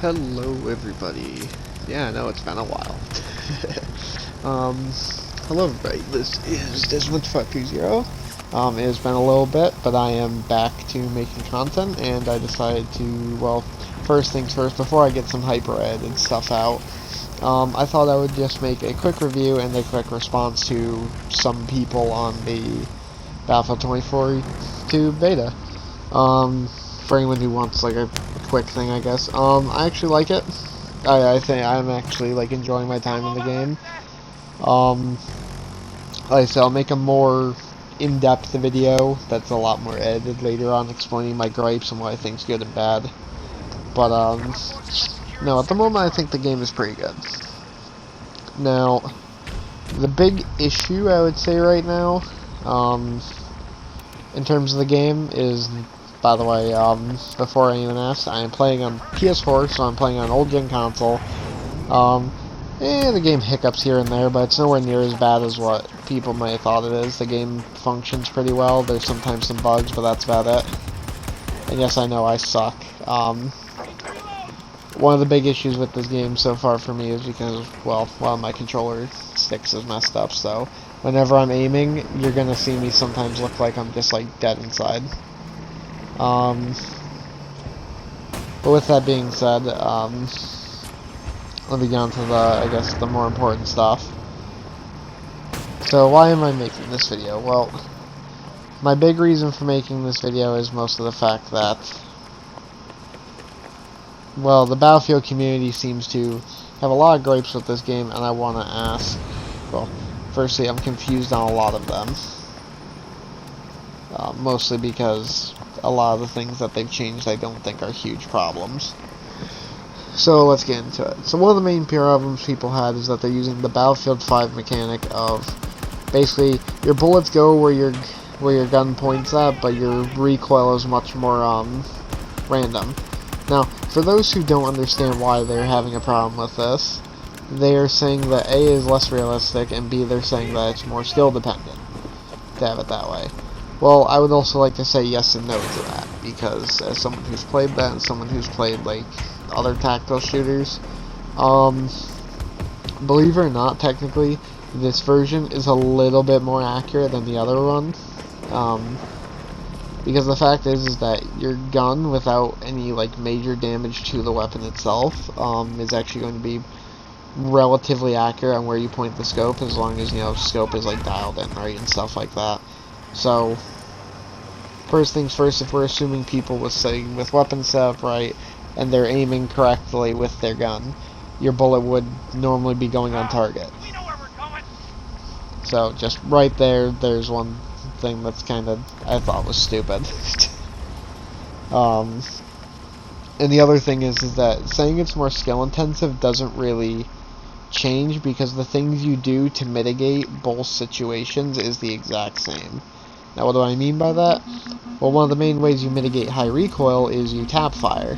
Hello everybody. Yeah, I know it's been a while. Hello everybody, this is debunked. It has been a little bit, but I am back to making content, and I decided to, well, first things first, before I get some hyper edited stuff out, I thought I would just make a quick review and a quick response to some people on the Battlefield 2042 beta. For anyone who wants like a quick thing, I guess. I actually like it. I think I'm actually like enjoying my time in the game. Like I said, I'll make a more in-depth video that's a lot more edited later on, explaining my gripes and what I think's good and bad. But no, at the moment I think the game is pretty good. Now, the big issue I would say right now, in terms of the game is, by the way, before anyone asks, I am playing on PS4, so I'm playing on an old-gen console. The game hiccups here and there, but it's nowhere near as bad as what people might have thought it is. The game functions pretty well. There's sometimes some bugs, but that's about it. And yes, I know I suck. One of the big issues with this game so far for me is because, well, my controller sticks is messed up, so whenever I'm aiming, you're gonna see me sometimes look like I'm just, like, dead inside. But with that being said, let me get on to the, I guess, the more important stuff. So, why am I making this video? Well, my big reason for making this video is most of the fact that, well, the Battlefield community seems to have a lot of gripes with this game, and I want to ask, well, firstly, I'm confused on a lot of them. Mostly because a lot of the things that they've changed I don't think are huge problems. So let's get into it. So one of the main problems people had is that they're using the Battlefield 5 mechanic of basically your bullets go where your gun points at, but your recoil is much more random. Now, for those who don't understand why they're having a problem with this, they are saying that A is less realistic, and B, they're saying that it's more skill dependent to have it that way. Well, I would also like to say yes and no to that, because as someone who's played that and someone who's played, like, other tactical shooters, believe it or not, technically, this version is a little bit more accurate than the other one, because the fact is that your gun, without any, like, major damage to the weapon itself, is actually going to be relatively accurate on where you point the scope, as long as, you know, scope is, like, dialed in right and stuff like that. So, first things first, if we're assuming people with weapon setup right, and they're aiming correctly with their gun, your bullet would normally be going on target. So, just right there's one thing that's kind of, I thought was stupid. And the other thing is that saying it's more skill intensive doesn't really change, because the things you do to mitigate both situations is the exact same. Now, what do I mean by that? Well, one of the main ways you mitigate high recoil is you tap fire.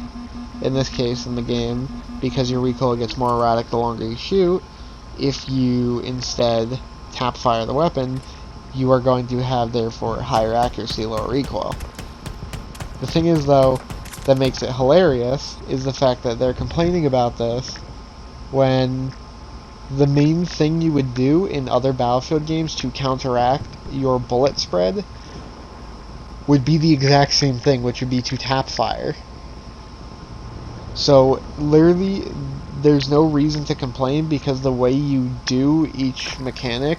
In this case, in the game, because your recoil gets more erratic the longer you shoot, if you instead tap fire the weapon, you are going to have, therefore, higher accuracy, lower recoil. The thing is, though, that makes it hilarious is the fact that they're complaining about this when the main thing you would do in other Battlefield games to counteract your bullet spread would be the exact same thing, which would be to tap fire. So, literally, there's no reason to complain, because the way you do each mechanic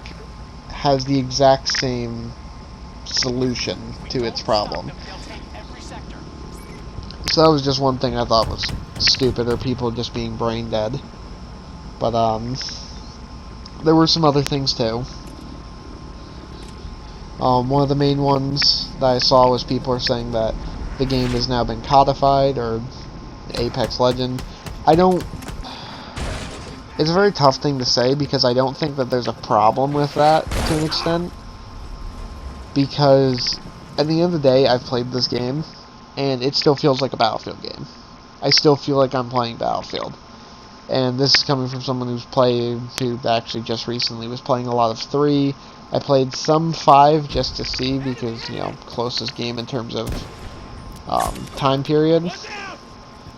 has the exact same solution to its problem. So that was just one thing I thought was stupid, or people just being brain dead. But, there were some other things too. One of the main ones that I saw was people are saying that the game has now been codified, or Apex Legend. It's a very tough thing to say, because I don't think that there's a problem with that to an extent. Because at the end of the day, I've played this game, and it still feels like a Battlefield game. I still feel like I'm playing Battlefield. And this is coming from someone who actually just recently was playing a lot of 3. I played some 5 just to see, because, you know, closest game in terms of time period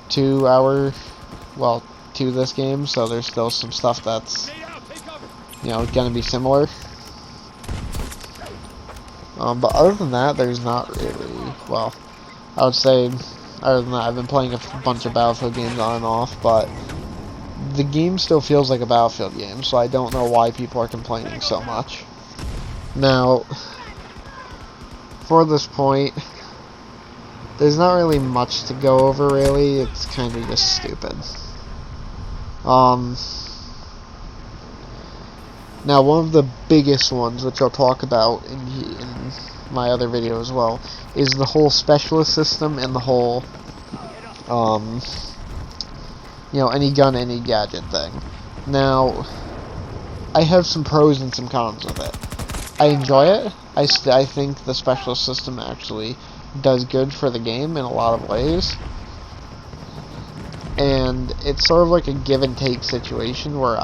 to our well, to this game, so there's still some stuff that's, you know, gonna be similar. But other than that, there's not really, well, I would say, other than that, I've been playing a bunch of Battlefield games on and off, but the game still feels like a Battlefield game, so I don't know why people are complaining so much. Now, for this point, there's not really much to go over, really. It's kind of just stupid. Now, one of the biggest ones, which I'll talk about in my other video as well, is the whole specialist system and the whole, you know, any gun, any gadget thing. Now, I have some pros and some cons with it. I enjoy it. I think the specialist system actually does good for the game in a lot of ways. And it's sort of like a give and take situation where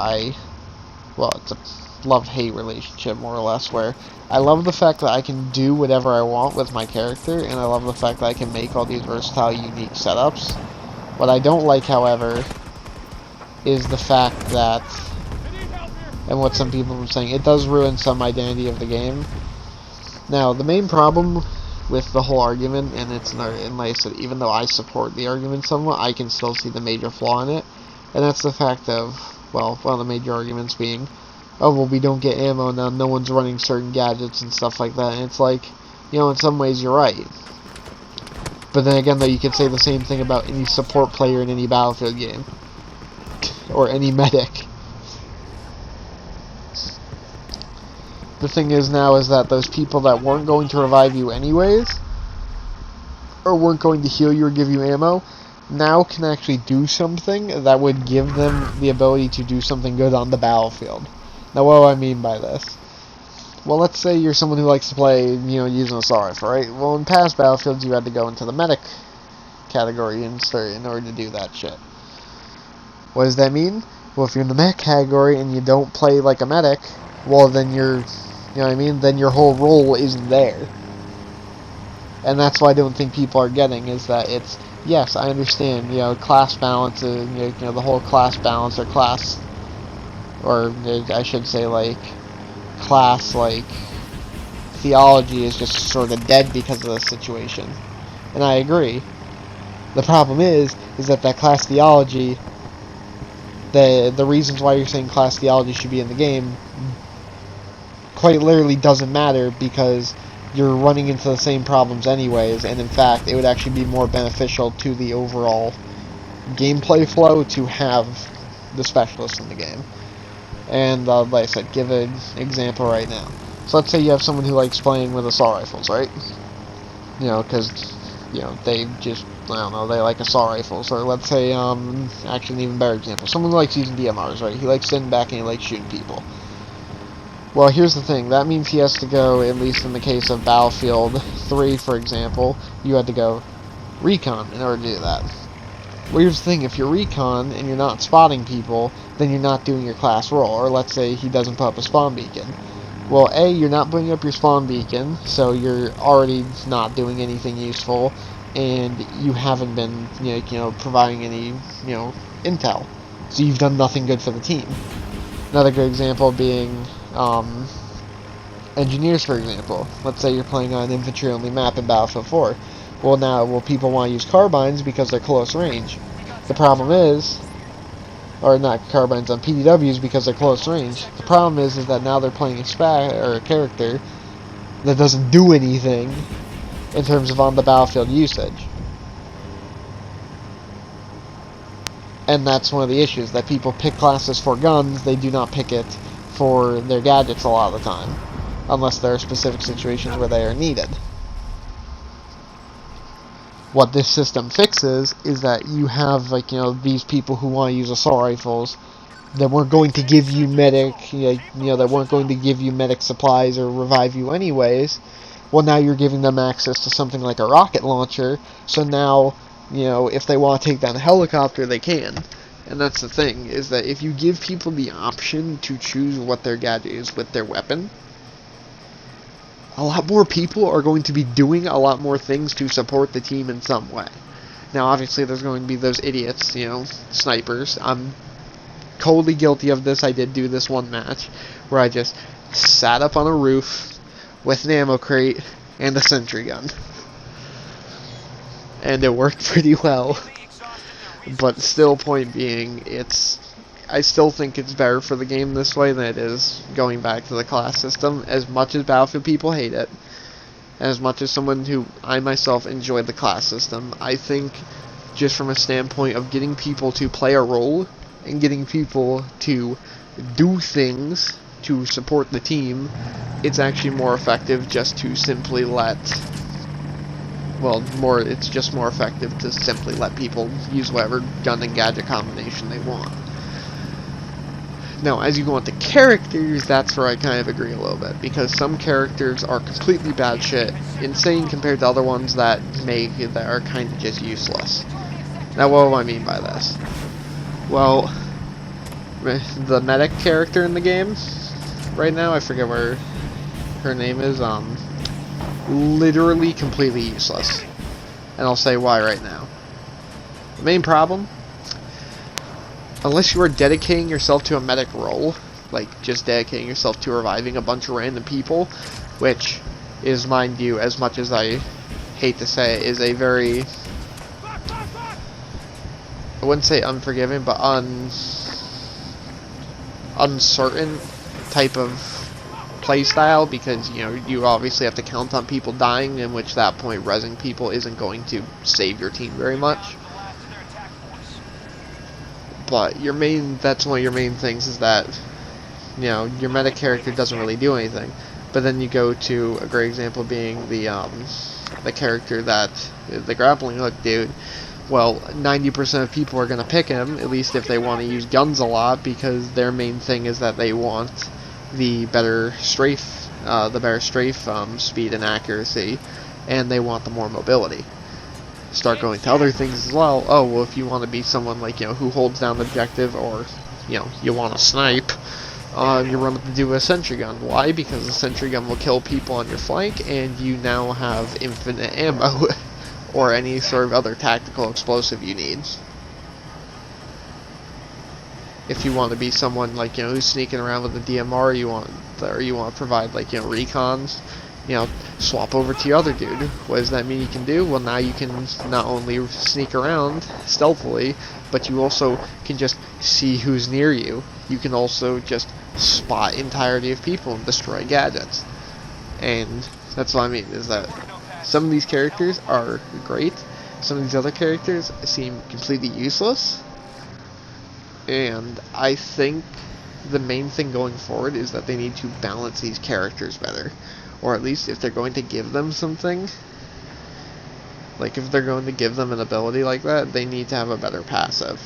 well, it's a love-hate relationship, more or less, where I love the fact that I can do whatever I want with my character, and I love the fact that I can make all these versatile, unique setups. What I don't like, however, is the fact that, and what some people are saying, it does ruin some identity of the game. Now, the main problem with the whole argument, and like I said, even though I support the argument somewhat, I can still see the major flaw in it, and that's the fact of, well, one of the major arguments being, oh, well, we don't get ammo now, no one's running certain gadgets and stuff like that, and it's like, you know, in some ways you're right. But then again, though, you could say the same thing about any support player in any Battlefield game. Or any medic. The thing is now is that those people that weren't going to revive you anyways, or weren't going to heal you or give you ammo, now can actually do something that would give them the ability to do something good on the battlefield. Now, what do I mean by this? Well, let's say you're someone who likes to play, you know, using a assault rifle, right? Well, in past Battlefields, you had to go into the medic category in order to do that shit. What does that mean? Well, if you're in the medic category and you don't play like a medic, well, then you're, you know what I mean? Then your whole role isn't there. And that's what I don't think people are getting, is that it's, yes, I understand, you know, class balance, you know, the whole class balance, or class, or I should say, like, class, like, theology is just sort of dead because of this situation. And I agree. The problem is that class theology, the reasons why you're saying class theology should be in the game quite literally doesn't matter, because you're running into the same problems anyways, and in fact, it would actually be more beneficial to the overall gameplay flow to have the specialist in the game. And, like I said, give an example right now. So let's say you have someone who likes playing with assault rifles, right? You know, because, you know, they just, I don't know, they like assault rifles. Or let's say, actually an even better example, someone who likes using DMRs, right? He likes sitting back and he likes shooting people. Well, here's the thing. That means he has to go, at least in the case of Battlefield 3, for example, you had to go recon in order to do that. Well, here's the thing. If you're recon and you're not spotting people, then you're not doing your class role. Or let's say he doesn't put up a spawn beacon. Well, A, you're not putting up your spawn beacon, so you're already not doing anything useful, and you haven't been, you know, providing any, you know, intel. So you've done nothing good for the team. Another good example being engineers, for example. Let's say you're playing on an infantry-only map in Battlefield 4. Well, people want to use carbines because they're close range. The problem is, or not carbines on PDWs because they're close range. The problem is that now they're playing a character that doesn't do anything in terms of on the battlefield usage. And that's one of the issues, that people pick classes for guns, they do not pick it for their gadgets a lot of the time, unless there are specific situations where they are needed. What this system fixes is that you have, like, you know, these people who want to use assault rifles that weren't going to give you medic, you know, that weren't going to give you medic supplies or revive you anyways. Well, now you're giving them access to something like a rocket launcher, so now, you know, if they want to take down a helicopter, they can. And that's the thing, is that if you give people the option to choose what their gadget is with their weapon, a lot more people are going to be doing a lot more things to support the team in some way. Now, obviously, there's going to be those idiots, snipers. I'm totally guilty of this. I did do this one match where I just sat up on a roof with an ammo crate and a sentry gun. And it worked pretty well. But still, point being, I still think it's better for the game this way than it is going back to the class system. As much as Battlefield people hate it, as much as someone who I myself enjoy the class system, I think just from a standpoint of getting people to play a role and getting people to do things to support the team, it's actually more effective just to simply it's just more effective to simply let people use whatever gun and gadget combination they want. Now, as you go into characters, that's where I kind of agree a little bit, because some characters are completely bad shit, insane compared to other ones that are kind of just useless. Now, what do I mean by this? Well, the medic character in the game right now, I forget where her name is, literally completely useless. And I'll say why right now. The main problem, unless you are dedicating yourself to a medic role, like just dedicating yourself to reviving a bunch of random people, which is, mind you, as much as I hate to say it, is a very, I wouldn't say unforgiving, but uncertain type of playstyle, because you obviously have to count on people dying, in which that point rezzing people isn't going to save your team very much. But that's one of your main things, is that your meta character doesn't really do anything. But then you go to a great example being the character that the grappling hook dude. Well, 90% of people are gonna pick him, at least if they want to use guns a lot, because their main thing is that they want the better strafe speed and accuracy, and they want the more mobility. Start going to other things as well. Oh, well, if you want to be someone like, who holds down the objective, or, you want to snipe, you run with a sentry gun. Why? Because the sentry gun will kill people on your flank, and you now have infinite ammo, or any sort of other tactical explosive you need. If you want to be someone like, who's sneaking around with a DMR, you want to provide, like, recons, swap over to your other dude. What does that mean you can do? Well, now you can not only sneak around stealthily, but you also can just see who's near you. You can also just spot entirety of people and destroy gadgets. And that's what I mean, is that some of these characters are great, some of these other characters seem completely useless, and I think the main thing going forward is that they need to balance these characters better. Or at least if they're going to give them something, like if they're going to give them an ability like that, they need to have a better passive.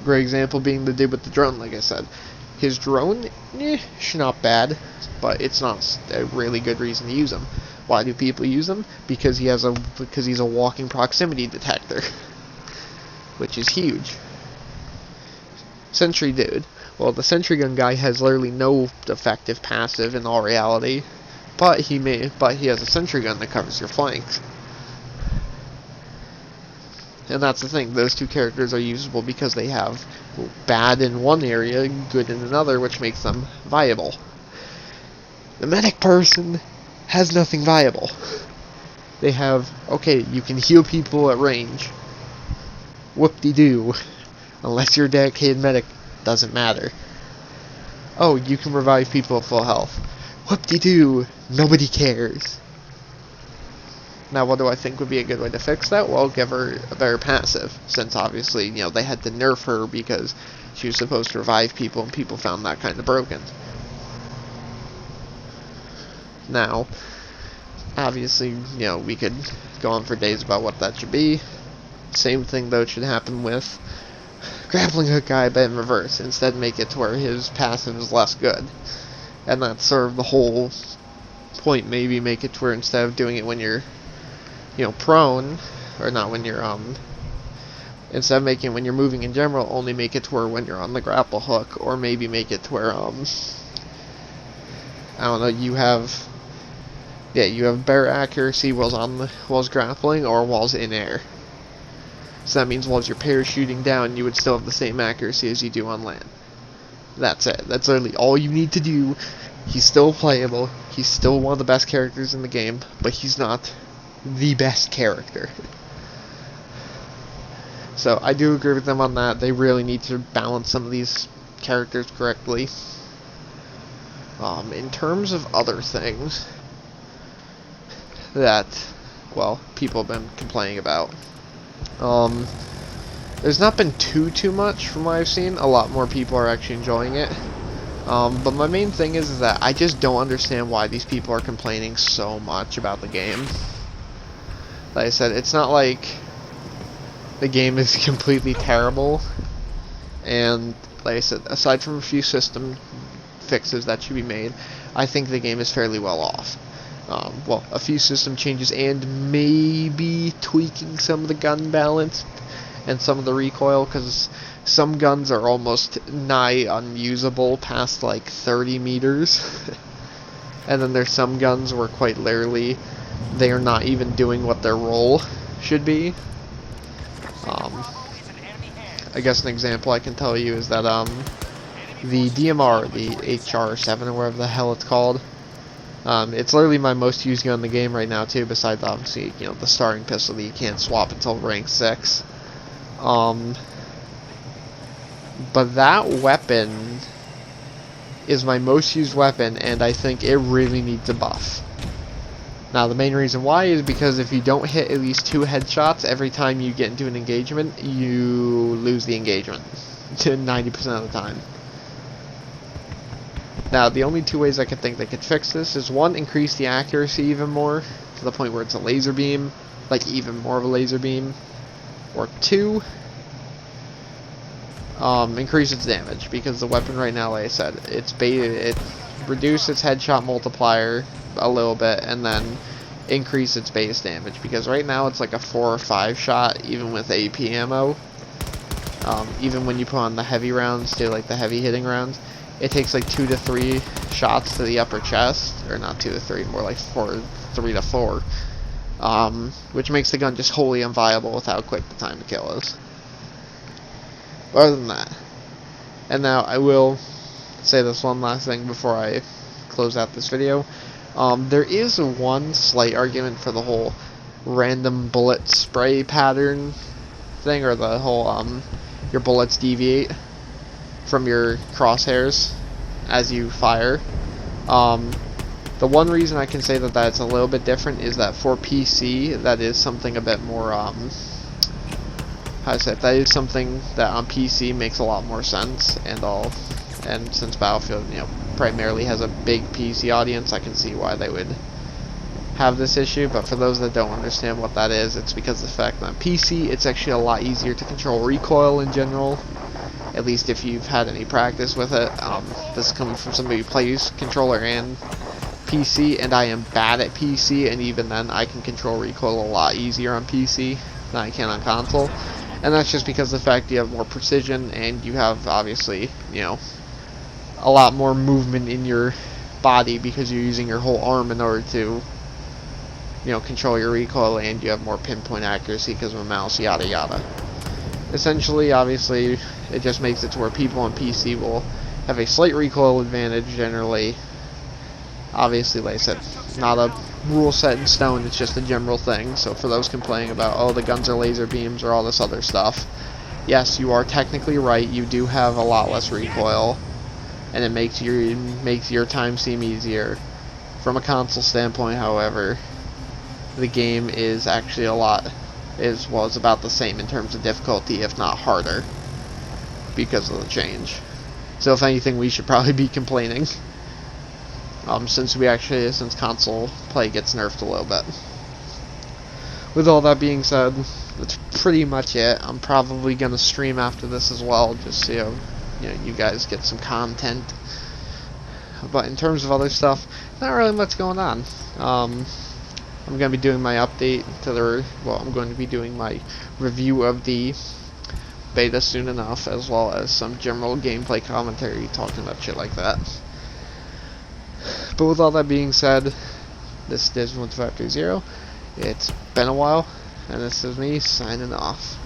Great example being the dude with the drone, like I said. His drone, not bad, but it's not a really good reason to use him. Why do people use him? Because he's a walking proximity detector, which is huge. Sentry dude. Well, the sentry gun guy has literally no effective passive in all reality, but he has a sentry gun that covers your flanks. And that's the thing, those two characters are usable because they have bad in one area, good in another, which makes them viable. The medic person has nothing viable. They have, okay, you can heal people at range. Whoop-de-doo. Unless you're a dedicated medic, doesn't matter. Oh, you can revive people at full health. Whoop-de-doo. Nobody cares. Now, what do I think would be a good way to fix that? Well, give her a better passive, since obviously, they had to nerf her because she was supposed to revive people, and people found that kind of broken. Now, obviously, we could go on for days about what that should be. Same thing, though, should happen with grappling hook guy, but in reverse. Instead, make it to where his passive is less good. And that's sort of the whole point. Maybe make it to where instead of doing it when you're prone, or not when you're, instead of making it when you're moving in general, only make it to where when you're on the grapple hook, or maybe make it to where, I don't know, you have Yeah, you have better accuracy whilst grappling or whilst in air. So that means whilst you're parachuting down, you would still have the same accuracy as you do on land. That's it. That's literally all you need to do. He's still playable. He's still one of the best characters in the game, but he's not the best character. So I do agree with them on that. They really need to balance some of these characters correctly. In terms of other things that, well, people have been complaining about. There's not been too much from what I've seen. A lot more people are actually enjoying it. But my main thing is that I just don't understand why these people are complaining so much about the game. Like I said, it's not like the game is completely terrible. And like I said, aside from a few system fixes that should be made, I think the game is fairly well off. Well, a few system changes and maybe tweaking some of the gun balance and some of the recoil, because some guns are almost nigh unusable past like 30 meters. And then there's some guns where quite literally they are not even doing what their role should be. I guess an example I can tell you is that the DMR, the HR7 or whatever the hell it's called, it's literally my most used gun in the game right now too, besides obviously, you know, the starting pistol that you can't swap until rank 6. But that weapon is my most used weapon, and I think it really needs a buff. Now, the main reason why is because if you don't hit at least 2 headshots every time you get into an engagement, you lose the engagement to 90% of the time. Now, the only 2 ways I could think they could fix this is 1, increase the accuracy even more, to the point where it's a laser beam, like even more of a laser beam, or 2, increase its damage, because the weapon right now, like I said, it reduce its headshot multiplier a little bit, and then increase its base damage, because right now it's like a 4 or 5 shot, even with AP ammo. Even when you put on the heavy rounds too, like the heavy hitting rounds, it takes like 2 to 3 shots to the upper chest, or not 2 to 3, more like 3 to 4, which makes the gun just wholly unviable with how quick the time to kill is. Other than that, and now I will say this one last thing before I close out this video. There is one slight argument for the whole random bullet spray pattern thing, or the whole your bullets deviate from your crosshairs as you fire. The one reason I can say that that's a little bit different is that for PC, that is something a bit more how to say it, that is something that on PC makes a lot more sense, and since Battlefield, you know, primarily has a big PC audience, I can see why they would have this issue. But for those that don't understand what that is, it's because of the fact that on PC, it's actually a lot easier to control recoil in general, at least if you've had any practice with it. This is coming from somebody who plays controller and PC, and I am bad at PC, and even then I can control recoil a lot easier on PC than I can on console. And that's just because of the fact you have more precision, and you have, obviously, you know, a lot more movement in your body because you're using your whole arm in order to, you know, control your recoil, and you have more pinpoint accuracy because of a mouse, yada yada. Essentially, obviously, it just makes it to where people on PC will have a slight recoil advantage generally. Obviously, like I said, not a rule set in stone, it's just a general thing. So for those complaining about, oh, the guns are laser beams or all this other stuff, yes, you are technically right, you do have a lot less recoil, and it makes your time seem easier. From a console standpoint, however, the game is actually it's about the same in terms of difficulty, if not harder, because of the change. So if anything, we should probably be complaining. Since console play gets nerfed a little bit. With all that being said, that's pretty much it. I'm probably gonna stream after this as well, just so you guys get some content. But in terms of other stuff, not really much going on. I'm gonna be doing my update to I'm going to be doing my review of the beta soon enough, as well as some general gameplay commentary talking about shit like that. But with all that being said, This is 1530. It's been a while, and this is me signing off.